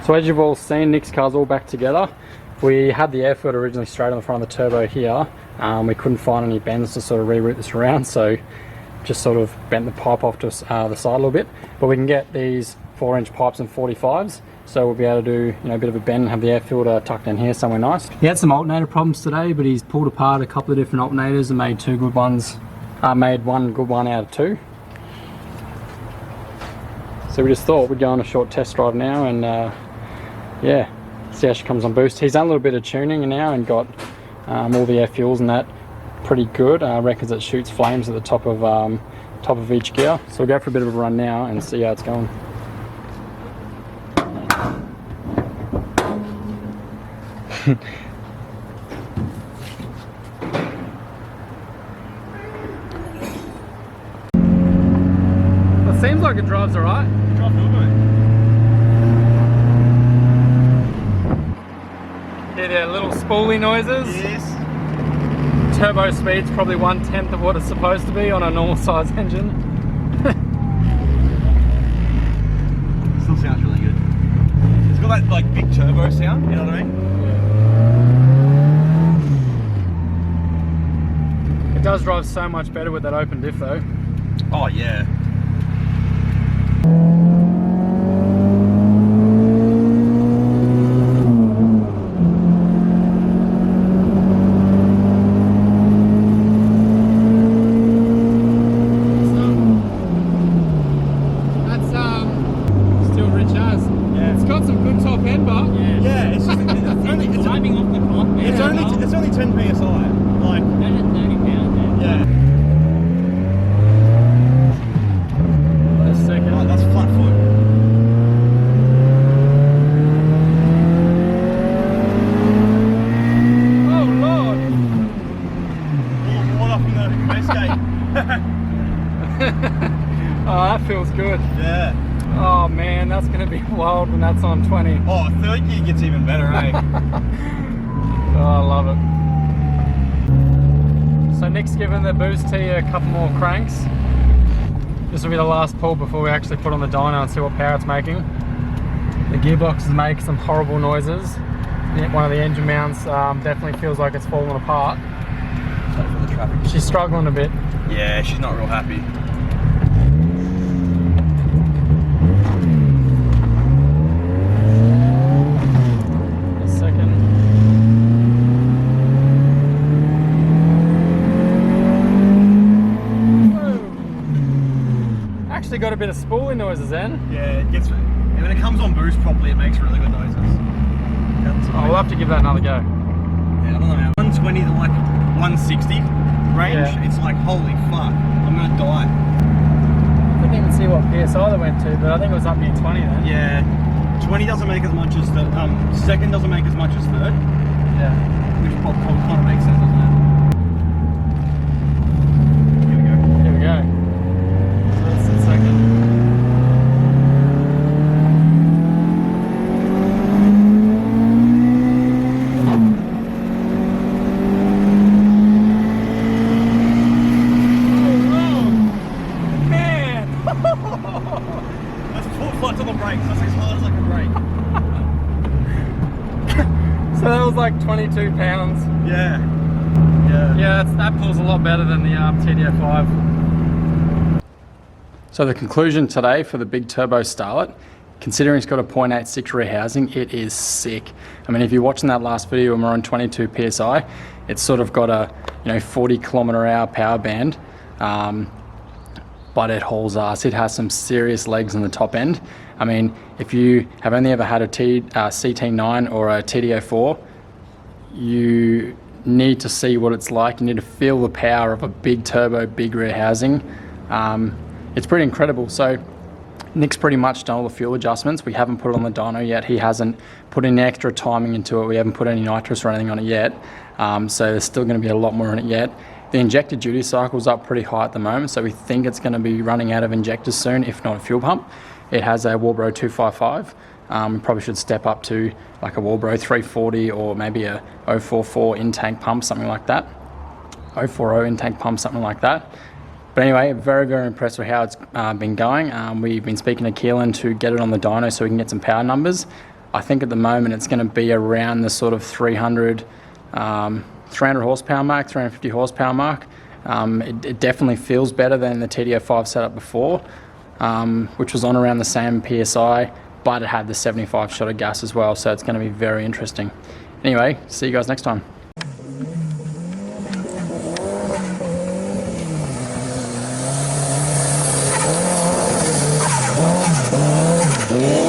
So as you've all seen, Nick's car's all back together. We had the air filter originally straight on the front of the turbo here. We couldn't find any bends to sort of reroute this around, so just sort of bent the pipe off to the side a little bit. But we can get these 4-inch pipes and 45s, so we'll be able to do, you know, a bit of a bend and have the air filter tucked in here somewhere nice. He had some alternator problems today, but he's pulled apart a couple of different alternators and made two good ones. Made one good one out of two. So we just thought we'd go on a short test drive now and yeah, see how she comes on boost. He's done a little bit of tuning now and got all the air fuels and that pretty good. Reckons it shoots flames at the top of each gear. So we'll go for a bit of a run now and see how it's going. It seems like it drives alright. It drives real good. Hear the little spoolie noises. Yes. Turbo speed's probably 1/10 of what it's supposed to be on a normal size engine. Still sounds really good. It's got that like big turbo sound, you know what I mean? It does drive so much better with that open diff though. Oh yeah. It's only 10 psi. Like 30 pounds. Yeah. Wait a second. Oh, that's flat foot. Oh Lord! What up in the base gate? Oh, that feels good. Yeah. Oh man, that's gonna be wild when that's on 20. Oh, third gear gets even better, eh? Oh, I love it. So Nick's given the boost T a couple more cranks. This will be the last pull before we actually put on the dyno and see what power it's making. The gearbox is making some horrible noises. One of the engine mounts definitely feels like it's falling apart. Sorry for the traffic. She's struggling a bit. Yeah, she's not real happy. Actually got a bit of spooling noises then. Yeah, it gets. When it comes on boost properly, it makes really good noises. Oh, we'll have to give that another go. Yeah, I don't know, man. 120 to like 160 range, Yeah. It's like, holy fuck, I'm gonna die. I couldn't even see what PSI they went to, but I think it was up near 20 then. Yeah, 20 doesn't make as much as third. Second doesn't make as much as third. Yeah. Which probably kind of makes sense, doesn't it? Here we go. Here we go. So that's the second. That's 4 flats on the brakes. That's as hard as I can brake. So that was like 22 pounds. Yeah. Yeah, that pulls a lot better than the TDF5. So the conclusion today for the big turbo Starlet, considering it's got a 0.86 rear housing, it is sick. I mean, if you're watching that last video and we're on 22 PSI, it's sort of got a 40 km/h power band, but it hauls ass. It has some serious legs in the top end. I mean, if you have only ever had a CT9 or a TDO4, you need to see what it's like. You need to feel the power of a big turbo, big rear housing. It's pretty incredible. So Nick's pretty much done all the fuel adjustments. We haven't put it on the dyno yet. He hasn't put any extra timing into it. We haven't put any nitrous or anything on it yet. So there's still going to be a lot more in it yet. The injector duty cycle is up pretty high at the moment, so we think it's going to be running out of injectors soon, if not a fuel pump. It has a Walbro 255. We probably should step up to like a Walbro 340 or maybe a 044 in-tank pump, something like that. 040 in-tank pump, something like that. But anyway, very, very impressed with how it's been going. We've been speaking to Keelan to get it on the dyno so we can get some power numbers. I think at the moment it's going to be around the sort of 300 horsepower mark, 350 horsepower mark. It definitely feels better than the TD05 setup before, which was on around the same PSI, but it had the 75 shot of gas as well, so it's going to be very interesting. Anyway, see you guys next time. Yeah.